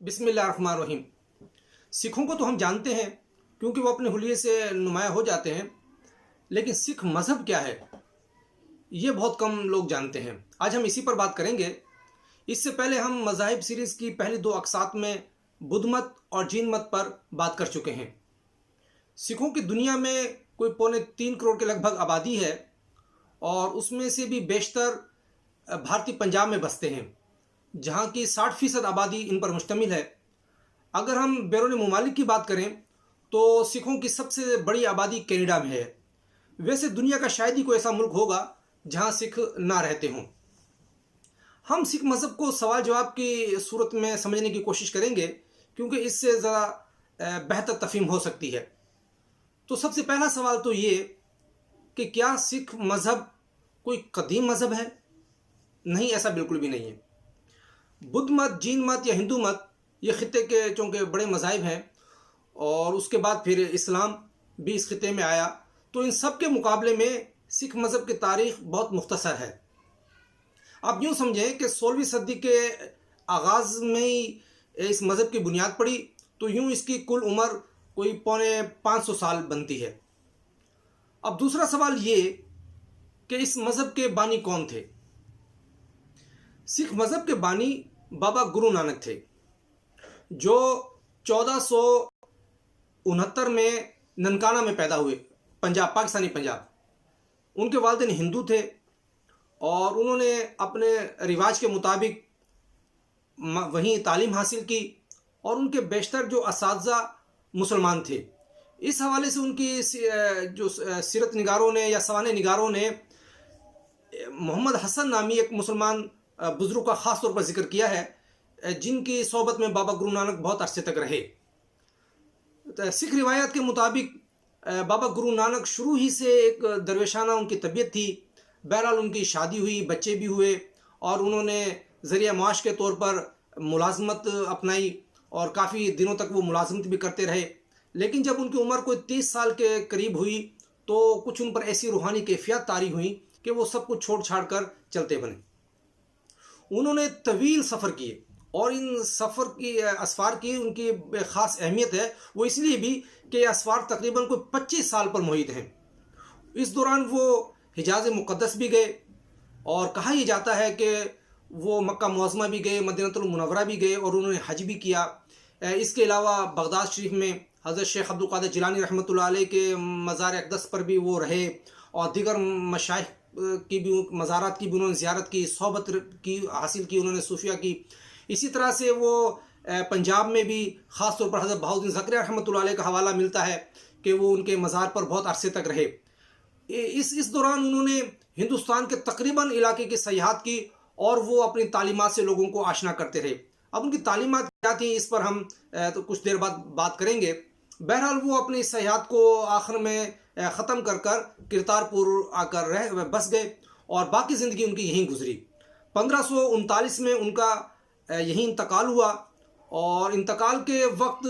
बिस्मिल्लाहिर्रहमानिर्रहीम। सिखों को तो हम जानते हैं क्योंकि वो अपने हुलिये से नुमाया हो जाते हैं, लेकिन सिख मज़हब क्या है ये बहुत कम लोग जानते हैं। आज हम इसी पर बात करेंगे। इससे पहले हम मज़ाहिब सीरीज़ की पहली दो अक़सात में बुद्ध मत और जीन मत पर बात कर चुके हैं। सिखों की दुनिया में कोई 3.25 करोड़ के लगभग आबादी है और उसमें से भी बेशतर भारतीय पंजाब में बसते हैं, जहाँ की 60% आबादी इन पर मुश्तमिल है। अगर हम बैरून ममालिक की बात करें तो सिखों की सबसे बड़ी आबादी कनाडा में है। वैसे दुनिया का शायद ही कोई ऐसा मुल्क होगा जहाँ सिख ना रहते हों। हम सिख मज़हब को सवाल जवाब की सूरत में समझने की कोशिश करेंगे क्योंकि इससे ज़रा बेहतर तफ़हीम हो सकती है। तो सबसे पहला सवाल तो ये कि क्या सिख मज़हब कोई कदीम मज़हब है? नहीं, ऐसा बिल्कुल भी नहीं है। बुद्ध मत, जीन मत या हिंदू मत ये ख़ित्ते के चूँकि बड़े मज़ाहिब हैं और उसके बाद फिर इस्लाम भी इस ख़ित्ते में आया, तो इन सब के मुकाबले में सिख मज़हब की तारीख़ बहुत मुख्तसर है। आप यूँ समझें कि 16वीं सदी के आगाज़ में ही इस मज़हब की बुनियाद पड़ी, तो यूँ इसकी कुल उम्र कोई 550 साल बनती है। अब दूसरा सवाल ये कि इस मज़हब के बानी कौन थे? सिख मज़हब के बानी बाबा गुरु नानक थे, जो 1469 में ननकाना में पैदा हुए, पंजाब, पाकिस्तानी पंजाब। उनके वालिदैन हिंदू थे और उन्होंने अपने रिवाज के मुताबिक वहीं तालीम हासिल की और उनके बेशतर जो असातिज़ा मुसलमान थे। इस हवाले से उनकी जो सीरत निगारों ने या सवाने निगारों ने मोहम्मद हसन नामी एक मुसलमान बुज़ुर्ग का ख़ास तौर पर जिक्र किया है, जिनकी सोबत में बाबा गुरु नानक बहुत अरसे तक रहे। सिख रिवायत के मुताबिक बाबा गुरु नानक शुरू ही से एक दरवेशाना उनकी तबीयत थी। बहरहाल उनकी शादी हुई, बच्चे भी हुए और उन्होंने ज़रिया माश के तौर पर मुलाजमत अपनाई और काफ़ी दिनों तक वो मुलाजमत भी करते रहे। लेकिन जब उनकी उम्र कोई 30 साल के करीब हुई तो कुछ उन पर ऐसी रूहानी कैफियत तारी हुई कि वो सब कुछ छोड़ छाड़ कर चलते बने। उन्होंने तवील सफ़र किए और इन सफ़र की असफ़ार की उनकी ख़ास अहमियत है, वो इसलिए भी कि असफ़ार तकरीबन कोई 25 साल पर मुहित हैं। इस दौरान वो हिजाज़ मुक़द्दस भी गए और कहा यह जाता है कि वो मक्का मुअज़्ज़मा भी गए, मदीनतुल मुनव्वरा भी गए और उन्होंने हज भी किया। इसके अलावा बगदाद शरीफ में हज़रत शेख अब्दुल क़ादिर जिलानी रहमतुल्लाह अलैह के मज़ार अक़दस पर भी वो रहे और दीगर मशाइख़ की भी मज़ारात की भी उन्होंने ज़ियारत की, सोहबत की हासिल की उन्होंने, सूफिया की। इसी तरह से वो पंजाब में भी ख़ास तौर पर हज़रत बहाउद्दीन ज़करिया रहमतुल्लाह अलैह का हवाला मिलता है कि वो उनके मज़ार पर बहुत अरसे तक रहे। इस दौरान उन्होंने हिंदुस्तान के तकरीबन इलाके की सयाहत की और वो अपनी तालीमात से लोगों को आशना करते रहे। अब उनकी तालीमात क्या थी इस पर हम तो कुछ देर बाद बात करेंगे। बहरहाल वो अपनी सयाहत को आखिर में ख़त्म कर करतारपुर आकर बस गए और बाकी ज़िंदगी उनकी यहीं गुजरी। 1539 में उनका यहीं इंतकाल हुआ और इंतकाल के वक्त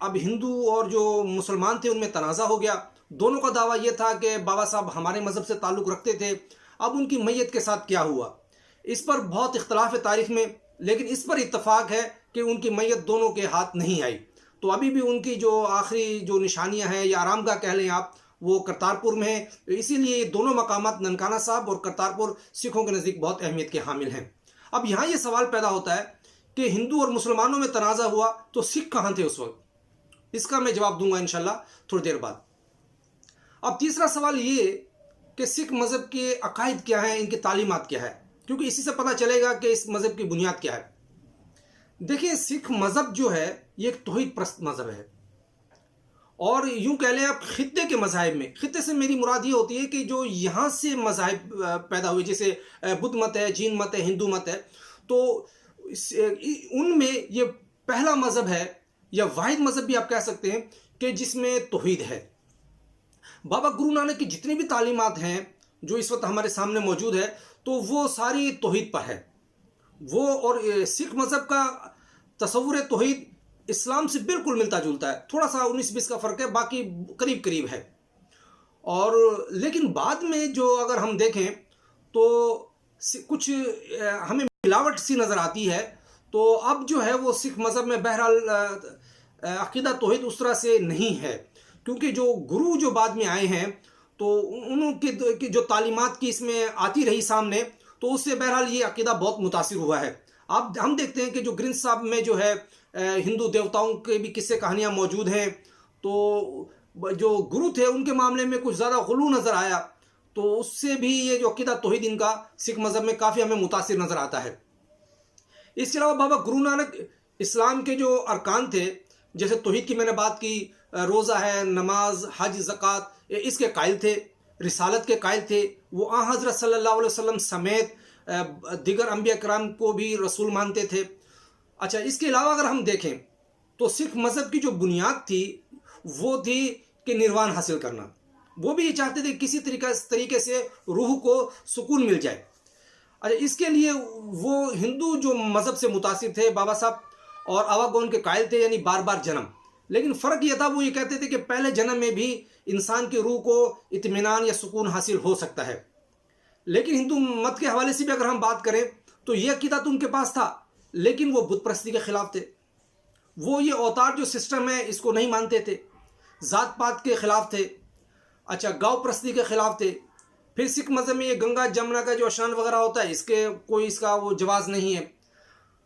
अब हिंदू और जो मुसलमान थे उनमें तनाज़ा हो गया। दोनों का दावा यह था कि बाबा साहब हमारे मज़हब से ताल्लुक़ रखते थे, अब उनकी मैयत के साथ क्या हुआ, इस पर बहुत इख्तलाफ है तारीख़ में, लेकिन इस पर इत्तफ़ाक़ है कि उनकी मैयत दोनों के हाथ नहीं आई। तो अभी भी उनकी जो आखिरी जो निशानियां हैं या आरामगाह कह लें आप, वो करतारपुर में है। तो इसीलिए ये दोनों मकामात ननकाना साहब और करतारपुर सिखों के नज़दीक बहुत अहमियत के हामिल हैं। अब यहाँ ये सवाल पैदा होता है कि हिंदू और मुसलमानों में तनाज़ा हुआ तो सिख कहाँ थे उस वक्त? इसका मैं जवाब दूंगा इंशाल्लाह थोड़ी देर बाद। अब तीसरा सवाल ये कि सिख मज़हब के अकायद क्या हैं, इनकी तालीमात क्या है, क्योंकि इसी से पता चलेगा कि इस मज़हब की बुनियाद क्या है। देखिए, सिख मज़हब जो है ये एक तौहीद परस्त मज़हब है और यूँ कह लें आप ख़ित्ते के मज़ाहिब में, ख़ित्ते से मेरी मुराद ये होती है कि जो यहाँ से मज़ाहिब पैदा हुए, जैसे बुद्ध मत है, जीन मत है, हिंदू मत है, तो उनमें ये पहला मज़हब है या वाहिद मज़हब भी आप कह सकते हैं कि जिसमें तौहीद है। बाबा गुरु नानक की जितनी भी तालीमात हैं जो इस वक्त हमारे सामने मौजूद है, तो वो सारी तौहीद पर है। वो और सिख मज़हब का तसव्वुर तौहीद इस्लाम से बिल्कुल मिलता जुलता है, थोड़ा सा 19-20 का फ़र्क है, बाकी करीब करीब है। और लेकिन बाद में जो अगर हम देखें तो कुछ हमें मिलावट सी नज़र आती है। तो अब जो है वो सिख मज़हब में बहरहाल अक़ीदा तौहीद उस तरह से नहीं है, क्योंकि जो गुरु जो बाद में आए हैं तो उनकी जो तालीमात की इसमें आती रही सामने, तो उससे बहरहाल ये अक़ीदा बहुत मुतासिर हुआ है। अब हम देखते हैं कि जो ग्रंथ साहब में जो है हिंदू देवताओं के भी किस्से कहानियाँ मौजूद हैं, तो जो गुरु थे उनके मामले में कुछ ज़्यादा गुलू नज़र आया, तो उससे भी ये जो अक़ीदा तौहीद इनका सिख मज़हब में काफ़ी हमें मुतासिर नज़र आता है। इसके अलावा बाबा गुरु नानक इस्लाम के जो अरकान थे, जैसे तौहीद की मैंने बात की, रोज़ा है, नमाज, हज, ज़कात, इसके कायल थे, रिसालत के कायल थे। वो हज़रत सल्लल्लाहु अलैहि वसल्लम समेत दिगर अंबिया कराम को भी रसूल मानते थे। अच्छा, इसके अलावा अगर हम देखें तो सिख मज़हब की जो बुनियाद थी वो थी कि निर्वाण हासिल करना। वो भी ये चाहते थे किसी तरीके से रूह को सुकून मिल जाए। अच्छा, इसके लिए वो हिंदू जो मज़हब से मुतासिर थे बाबा साहब, और आवागौन के कायल थे, यानी बार बार जन्म। लेकिन फ़र्क यह था, वो ये कहते थे कि पहले जन्म में भी इंसान की रूह को इत्मीनान या सुकून हासिल हो सकता है। लेकिन हिंदू मत के हवाले से भी अगर हम बात करें तो यह अक़ीदा तो उनके पास था, लेकिन वो बुत परस्ती के ख़िलाफ़ थे। वो ये अवतार जो सिस्टम है इसको नहीं मानते थे, ज़ात पात के ख़िलाफ़ थे। अच्छा, गाँव परस्ती के ख़िलाफ़ थे। फिर सिख मज़हब में ये गंगा जमुना का जो स्नान वगैरह होता है, इसके कोई इसका वो जवाज़ नहीं है।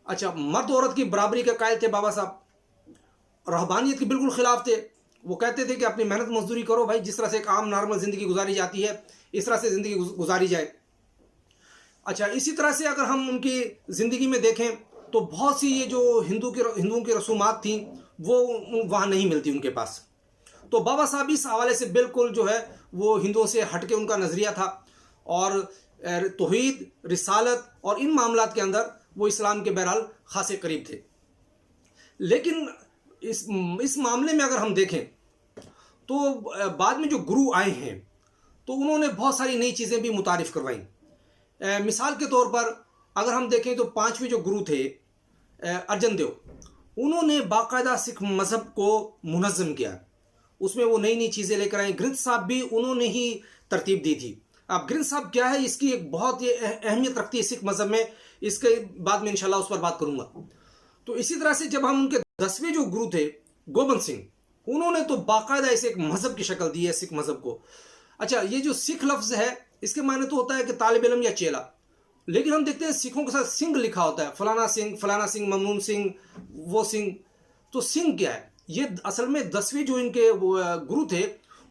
अच्छा, मर्द औरत की बराबरी के कायल थे बाबा साहब। रहबानियत के बिल्कुल ख़िलाफ़ थे। वो कहते थे कि अपनी मेहनत मजदूरी करो भाई, जिस तरह से एक आम नॉर्मल ज़िंदगी गुजारी जाती है इस तरह से ज़िंदगी गुजारी जाए। अच्छा, इसी तरह से अगर हम उनकी ज़िंदगी में देखें तो बहुत सी ये जो हिंदुओं की रसूमात थी वो वहाँ नहीं मिलती उनके पास। तो बाबा साहब इस हवाले से बिल्कुल जो है वो हिंदुओं से हट के उनका नज़रिया था, और तौहीद, रिसालत और इन मामलात के अंदर वो इस्लाम के बहरहाल खासे करीब थे। लेकिन इस मामले में अगर हम देखें तो बाद में जो गुरु आए हैं तो उन्होंने बहुत सारी नई चीज़ें भी मुतारिफ़ करवाई। मिसाल के तौर पर अगर हम देखें तो 5वें जो गुरु थे अर्जन देव, उन्होंने बाकायदा सिख मज़हब को मुनज़्ज़म किया। उसमें वो नई नई चीज़ें लेकर आए। ग्रंथ साहब भी उन्होंने ही तरतीब दी थी। अब ग्रंथ साहब क्या है, इसकी एक बहुत ही अहमियत रखती है सिख मज़हब में, इसके बाद में इंशाल्लाह उस पर बात करूँगा। तो इसी तरह से जब हम उनके 10वें जो गुरु थे गोबंद सिंह, उन्होंने तो बाकायदा इसे एक मज़हब की शक्ल दी है सिख मज़हब को। अच्छा, ये जो सिख लफ्ज़ है इसके मायने तो होता है कि तालिब इल्म या चेला, लेकिन हम देखते हैं सिखों के साथ सिंह लिखा होता है, फलाना सिंह, ममनून सिंह, वो सिंह। तो सिंह क्या है? ये असल में 10वें जो इनके गुरु थे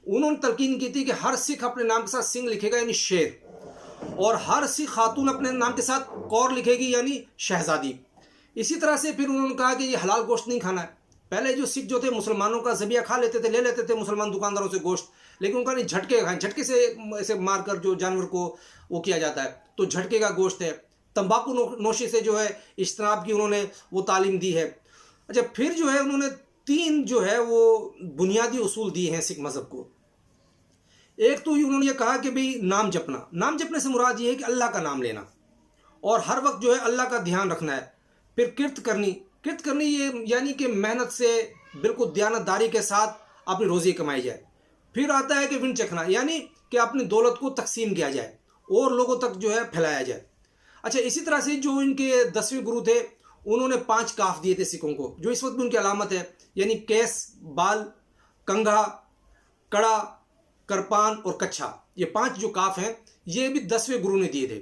उन्होंने तलकीन की थी कि हर सिख अपने नाम के साथ सिंह लिखेगा यानी शेर, और हर सिख खातून अपने नाम के साथ कौर लिखेगी यानी शहजादी। इसी तरह से फिर उन्होंने कहा कि ये हलाल गोश्त नहीं खाना है। पहले जो सिख जो थे मुसलमानों का ज़बिया खा लेते थे, ले लेते थे मुसलमान दुकानदारों से गोश्त, लेकिन उनका नहीं, झटके खाएं, झटके से ऐसे मारकर जो जानवर को वो किया जाता है, तो झटके का गोश्त है। तंबाकू नोशी से जो है इज्तनाब की उन्होंने वो तालीम दी है। अच्छा, फिर जो है उन्होंने 3 जो है वो बुनियादी उसूल दिए हैं सिख मज़हब को। एक तो उन्होंने ये कहा कि भाई नाम जपना, नाम जपने से मुराद ये है कि अल्लाह का नाम लेना और हर वक्त जो है अल्लाह का ध्यान रखना है। फिर किरत करनी ये यानी कि मेहनत से बिल्कुल दयानतदारी के साथ अपनी रोज़ी कमाई जाए। फिर आता है कि विन चखना, यानी कि अपनी दौलत को तकसीम किया जाए और लोगों तक जो है फैलाया जाए। अच्छा, इसी तरह से जो इनके 10वें गुरु थे उन्होंने 5 काफ दिए थे सिखों को, जो इस वक्त भी उनकी अलामत है, यानी केस, बाल, कंघा, कड़ा, करपान और कच्छा। ये 5 जो काफ हैं ये भी 10वें गुरु ने दिए थे।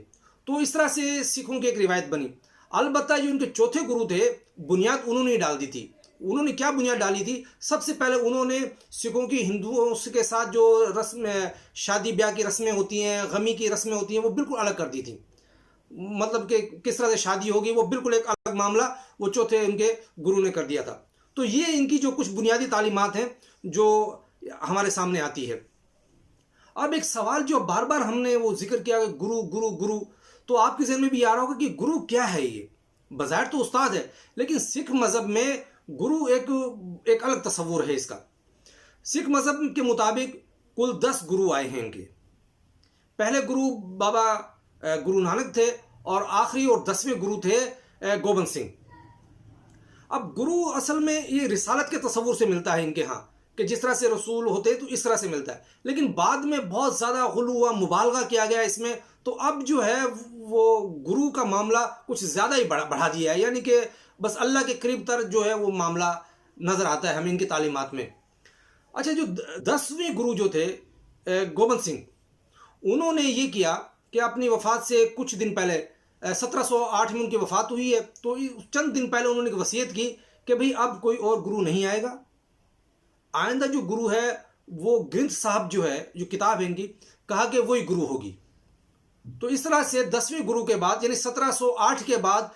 तो इस तरह से सिखों की एक रिवायत बनी। अलबत्ता जो उनके चौथे गुरु थे बुनियाद उन्होंने ही डाल दी थी। उन्होंने क्या बुनियाद डाली थी? सबसे पहले उन्होंने सिखों की हिंदुओं के साथ जो रस्म, शादी ब्याह की रस्में होती हैं, गमी की रस्में होती हैं, वो बिल्कुल अलग कर दी थी। मतलब कि किस तरह से शादी होगी वो बिल्कुल एक अलग मामला वो चौथे इनके गुरु ने कर दिया था। तो ये इनकी जो कुछ बुनियादी तालीमात हैं जो हमारे सामने आती है। अब एक सवाल जो बार बार हमने वो जिक्र किया, गुरु गुरु गुरु, तो आपके ज़हन में भी आ रहा होगा कि गुरु क्या है। ये बज़ाहिर तो उस्ताद है, लेकिन सिख मज़हब में गुरु एक अलग तस्वुर है इसका। सिख मज़हब के मुताबिक कुल 10 गुरु आए हैं इनके। पहले गुरु बाबा गुरु नानक थे और आखिरी और 10वें गुरु थे गोबंद सिंह। अब गुरु असल में ये रिसालत के तस्वुर से मिलता है इनके यहाँ, कि जिस तरह से रसूल होते हैं तो इस तरह से मिलता है, लेकिन बाद में बहुत ज़्यादा गुलू हुआ, मुबालगा किया गया इसमें। तो अब जो है वो गुरु का मामला कुछ ज़्यादा ही बढ़ा दिया है, यानी कि बस अल्लाह के करीब तर जो है वो मामला नज़र आता है हमें इनकी तालीमात में। अच्छा, जो 10वें गुरु जो थे गोबिंद सिंह, उन्होंने ये किया कि अपनी वफ़ात से कुछ दिन पहले 1708 में उनकी वफ़ात हुई है, तो चंद दिन पहले उन्होंने एक वसीयत की कि भाई अब कोई और गुरु नहीं आएगा, आइंदा जो गुरु है वो ग्रंथ साहब जो है, जो किताब है इनकी, कहा कि वही गुरु होगी। तो इस तरह से 10वें गुरु के बाद यानी 1708 के बाद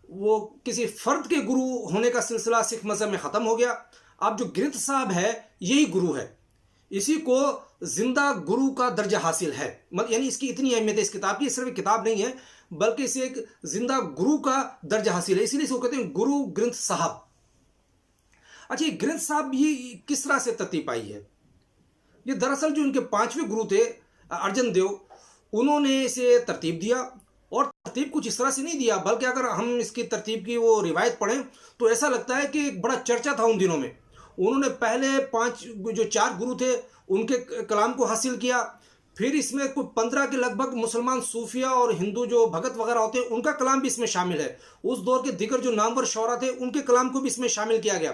वो किसी फर्द के गुरु होने का सिलसिला सिख मजहब में ख़त्म हो गया। अब जो ग्रंथ साहब है यही गुरु है, इसी को जिंदा गुरु का दर्जा हासिल है। मतलब यानी इसकी इतनी अहमियत है इस किताब की, सिर्फ किताब नहीं है बल्कि इसे एक जिंदा गुरु का दर्जा हासिल है, इसीलिए इसको कहते हैं गुरु ग्रंथ साहब। अच्छा, ये ग्रंथ साहब ये किस तरह से तरतीब पाई है? ये दरअसल जो इनके 5वें गुरु थे अर्जन देव, उन्होंने इसे तरतीब दिया, और तरतीब कुछ इस तरह से नहीं दिया बल्कि अगर हम इसकी तरतीब की वो रिवायत पढ़ें तो ऐसा लगता है कि एक बड़ा चर्चा था उन दिनों में। उन्होंने पहले 4 गुरु थे उनके कलाम को हासिल किया, फिर इसमें कुछ 15 के लगभग मुसलमान सूफिया और हिंदू जो भगत वगैरह होते हैं उनका कलाम भी इसमें शामिल है। उस दौर के दिगर जो नामवर शौरा थे उनके कलाम को भी इसमें शामिल किया गया।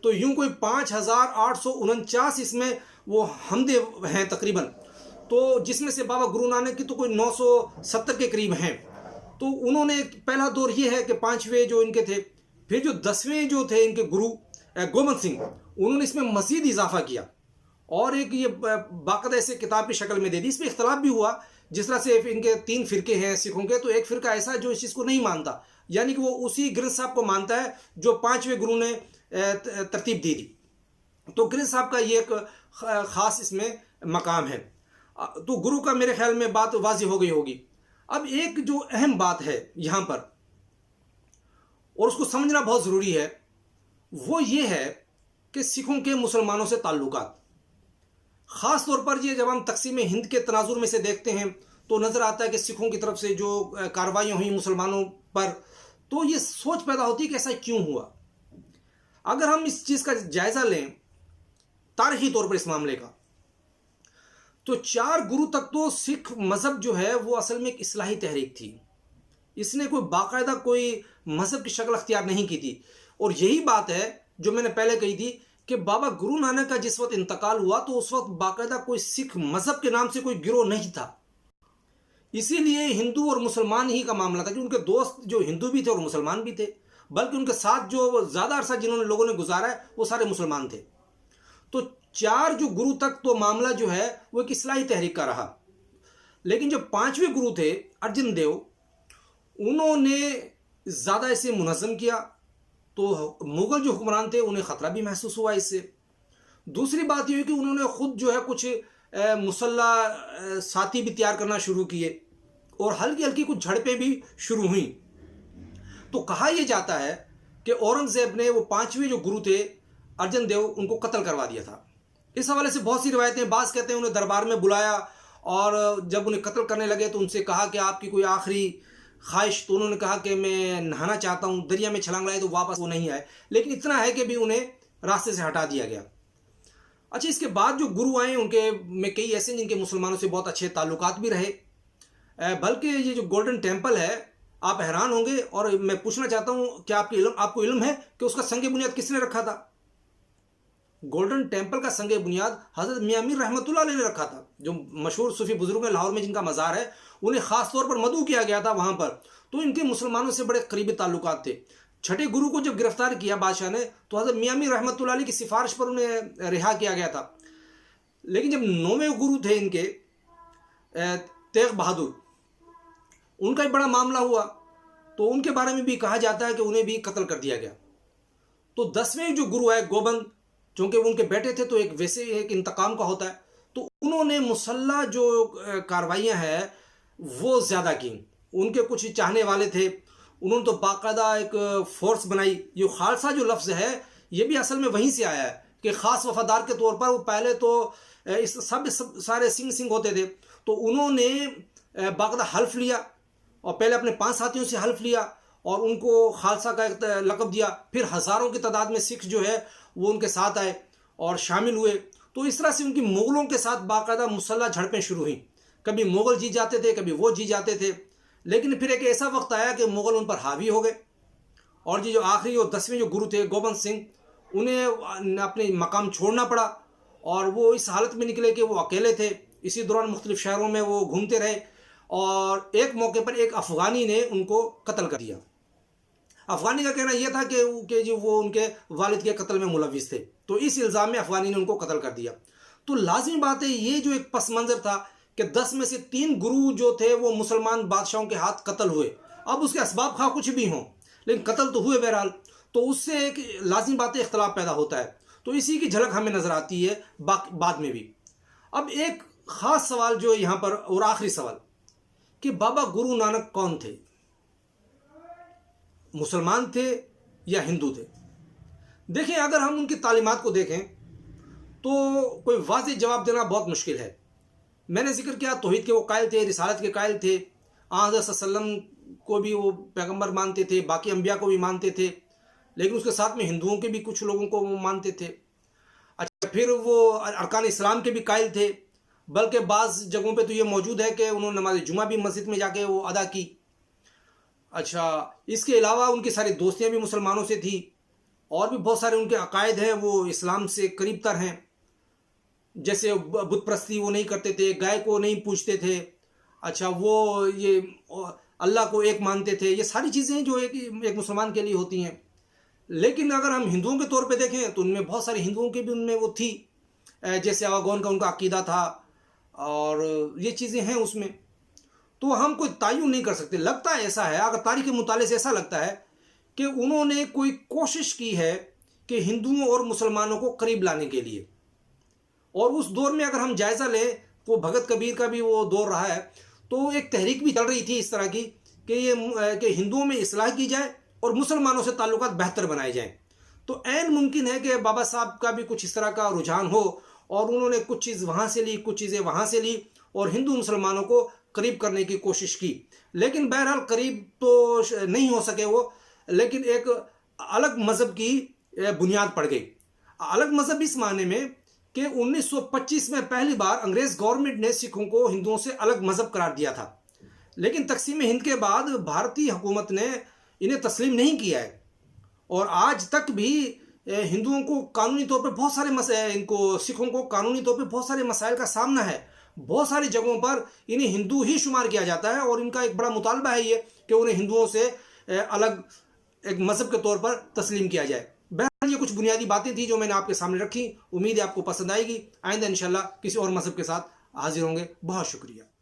तो यूं कोई 5849 इसमें वो हमदे हैं तकरीबन, तो जिसमें से बाबा गुरु नानक की तो कोई 970 के करीब हैं। तो उन्होंने पहला दौर ये है कि 5वें जो इनके थे, फिर जो 10वें जो थे इनके गुरु गोबिंद सिंह, उन्होंने इसमें मजीद इजाफा किया और एक ये बाकायदा ऐसे किताब की शक्ल में दे दी। इसमें इख्तलाफ भी हुआ, जिस तरह से इनके 3 फिरके हैं सिखों के, तो एक फिरका ऐसा जो इस चीज़ को नहीं मानता, यानी कि वो उसी ग्रंथ साहब को मानता है जो 5वें गुरु ने तरतीब दी थी। तो ग्रंथ साहब का ये एक ख़ास इसमें मकाम है। तो गुरु का मेरे ख्याल में बात वाज़ी हो गई होगी। अब एक जो अहम बात है यहाँ पर और उसको समझना बहुत ज़रूरी है, वो ये है कि सिखों के मुसलमानों से ताल्लुकात, ख़ास तौर पर ये जब हम तक़सीम हिंद के तनाजुर में से देखते हैं तो नज़र आता है कि सिखों की तरफ से जो कार्रवाइयाँ हुई मुसलमानों पर, तो ये सोच पैदा होती है कि ऐसा क्यों हुआ। अगर हम इस चीज़ का जायज़ा लें तारीख़ी तौर पर इस मामले का, तो 4 गुरु तक तो सिख मज़हब जो है वो असल में एक इस्लाही तहरीक थी। इसने कोई बाकायदा कोई मज़हब की शक्ल अख्तियार नहीं की थी। और यही बात है जो मैंने पहले कही थी कि बाबा गुरु नानक का जिस वक्त इंतकाल हुआ तो उस वक्त बाकायदा कोई सिख मज़हब के नाम से कोई गिरोह नहीं था। इसीलिए हिंदू और मुसलमान ही का मामला था कि उनके दोस्त जो हिंदू भी थे और मुसलमान भी थे, बल्कि उनके साथ जो ज़्यादा अरसा जिन्होंने लोगों ने गुजारा है वो सारे मुसलमान थे। तो 4 जो गुरु तक तो मामला जो है वो एक इस्लाही तहरीक का रहा। लेकिन जो 5वें गुरु थे अर्जन देव, उन्होंने ज़्यादा इसे मुनज़्ज़म किया, तो मुग़ल जो हुक्मरान थे उन्हें ख़तरा भी महसूस हुआ इससे। दूसरी बात यह है कि उन्होंने ख़ुद जो है कुछ मुसल्ला साथी भी तैयार करना शुरू किए और हल्की हल्की कुछ झड़पें भी शुरू हुई। तो कहा यह जाता है कि औरंगज़ेब ने वो 5वें जो गुरु थे अर्जन देव, उनको कत्ल करवा दिया था। इस हवाले से बहुत सी रिवायतें, बाज़ कहते हैं उन्हें दरबार में बुलाया और जब उन्हें कत्ल करने लगे तो उनसे कहा कि आपकी कोई आखिरी ख्वाहिश, तो उन्होंने कहा कि मैं नहाना चाहता हूँ, दरिया में छलांग लगाई तो वापस वो नहीं आए। लेकिन इतना है कि भी उन्हें रास्ते से हटा दिया गया। अच्छा, इसके बाद जो गुरु आए उनके में कई ऐसे जिनके मुसलमानों से बहुत अच्छे ताल्लुकात भी रहे, बल्कि ये जो गोल्डन टेम्पल है, आप हैरान होंगे और मैं पूछना चाहता हूँ कि आपको इल्म है कि उसका संग बुनियाद किसने रखा था? गोल्डन टेम्पल का संग बुनियाद हज़रत मियां मीर रहमतुल्लाह अलैह ने रखा था, जो मशहूर सूफी बुजुर्ग हैं लाहौर में जिनका मज़ार है, उन्हें ख़ास तौर पर मदऊ किया गया था वहाँ पर। तो इनके मुसलमानों से बड़े करीबी ताल्लुकात थे। 6ठे गुरु को जब गिरफ्तार किया बादशाह ने तो हज़रत मियां मीर रहमतुल्लाह अलैह की सिफारिश पर उन्हें रिहा किया गया था। लेकिन जब 9वें गुरु थे इनके तेग बहादुर, उनका एक बड़ा मामला हुआ, तो उनके बारे में भी कहा जाता है कि उन्हें भी कत्ल कर दिया गया। तो 10वें जो गुरु है गोबंद, चूँकि वो उनके बेटे थे तो एक वैसे एक इंतकाम का होता है, तो उन्होंने मुसल्ला जो कार्रवाइयाँ हैं वो ज़्यादा की। उनके कुछ चाहने वाले थे, उन्होंने तो बाकायदा एक फ़ोर्स बनाई। ये खालसा जो लफ्ज़ है ये भी असल में वहीं से आया है कि ख़ास वफ़ादार के तौर पर वो पहले तो इस सब सारे सिंह होते थे, तो उन्होंने बाकायदा हल्फ लिया और पहले अपने 5 साथियों से हल्फ लिया और उनको खालसा का एक लक़ब दिया। फिर हज़ारों की तादाद में सिख जो है वो उनके साथ आए और शामिल हुए। तो इस तरह से उनकी मुग़लों के साथ बाकायदा मुसल्ला झड़पें शुरू हुई। कभी मुग़ल जीत जाते थे, कभी वो जीत जाते थे। लेकिन फिर एक ऐसा वक्त आया कि मुग़ल उन पर हावी हो गए और ये जो आखिरी और 10वें जो गुरु थे गोबिंद सिंह, उन्हें अपने मकाम छोड़ना पड़ा और वो इस हालत में निकले कि वो अकेले थे। इसी दौरान मुख्तलिफ शहरों में वो घूमते रहे और एक मौके पर एक अफ़गानी ने उनको कत्ल कर दिया। अफ़गानी का कहना यह था कि जो वो उनके वालिद के कत्ल में मुलविस थे, तो इस इल्ज़ाम में अफ़गानी ने उनको कत्ल कर दिया। तो लाजिमी बात है, ये जो एक पस मंज़र था कि 10 में से 3 गुरु जो थे वो मुसलमान बादशाहों के हाथ कत्ल हुए। अब उसके असबाब खा कुछ भी हों, लेकिन कत्ल तो हुए बहरहाल, तो उससे एक लाजिमी बात है इख्तलाफ पैदा होता है। तो इसी की झलक हमें नज़र आती है बाद में भी। अब एक ख़ास सवाल जो यहाँ पर, और आखिरी सवाल, कि बाबा गुरु नानक कौन थे? मुसलमान थे या हिंदू थे? देखें, अगर हम उनकी तालीमात को देखें तो कोई वाज़ेह जवाब देना बहुत मुश्किल है। मैंने जिक्र किया तौहीद के वो कायल थे, रिसालत के कायल थे, हज़रत सल्लल्लाहु अलैहि वसल्लम को भी वो पैगंबर मानते थे, बाकी अंबिया को भी मानते थे, लेकिन उसके साथ में हिंदुओं के भी कुछ लोगों को वो मानते थे। अच्छा, फिर वो अरकान इस्लाम के भी कायल थे, बल्कि बाज़ जगहों पे तो ये मौजूद है कि उन्होंने नमाज जुमा भी मस्जिद में जाके वो अदा की। अच्छा, इसके अलावा उनकी सारी दोस्तियाँ भी मुसलमानों से थी और भी बहुत सारे उनके अकायद हैं वो इस्लाम से करीब तर हैं। जैसे बुत परस्ती वो नहीं करते थे, गाय को नहीं पूजते थे। अच्छा, वो ये अल्लाह को एक मानते थे। ये सारी चीज़ें जो एक मुसलमान के लिए होती हैं। लेकिन अगर हम हिंदुओं के तौर पे देखें तो उनमें बहुत सारे हिंदुओं के भी उनमें वो थी, जैसे अवागौन का उनका अकीदा था और ये चीज़ें हैं उसमें। तो हम कोई तायुन नहीं कर सकते। लगता है ऐसा है, अगर तारीख़ के मुताले से ऐसा लगता है कि उन्होंने कोई कोशिश की है कि हिंदुओं और मुसलमानों को करीब लाने के लिए। और उस दौर में अगर हम जायज़ा लें तो भगत कबीर का भी वो दौर रहा है, तो एक तहरीक भी चल रही थी इस तरह की कि हिंदुओं में इस्लाह की जाए और मुसलमानों से ताल्लुकात बेहतर बनाए जाएं। तो ऐन मुमकिन है कि बाबा साहब का भी कुछ इस तरह का रुझान हो और उन्होंने कुछ चीज़ वहाँ से ली, कुछ चीज़ें वहाँ से ली और हिंदू मुसलमानों को करीब करने की कोशिश की। लेकिन बहरहाल करीब तो नहीं हो सके वो, लेकिन एक अलग मज़हब की बुनियाद पड़ गई। अलग मज़हब इस माने में कि 1925 में पहली बार अंग्रेज़ गवर्नमेंट ने सिखों को हिंदुओं से अलग मज़हब करार दिया था, लेकिन तकसीम हिंद के बाद भारतीय हुकूमत ने इन्हें तस्लीम नहीं किया है और आज तक भी हिंदुओं को कानूनी तौर पर बहुत सारे सिखों को कानूनी तौर पर बहुत सारे मसाइल का सामना है। बहुत सारी जगहों पर इन्हें हिंदू ही शुमार किया जाता है और इनका एक बड़ा मुतालबा है ये कि उन्हें हिंदुओं से अलग एक मज़हब के तौर पर तस्लीम किया जाए। बहरहाल ये कुछ बुनियादी बातें थी जो मैंने आपके सामने रखी। उम्मीद है आपको पसंद आएगी। आइंदा इंशाल्लाह किसी और मज़हब के साथ हाजिर होंगे। बहुत शुक्रिया।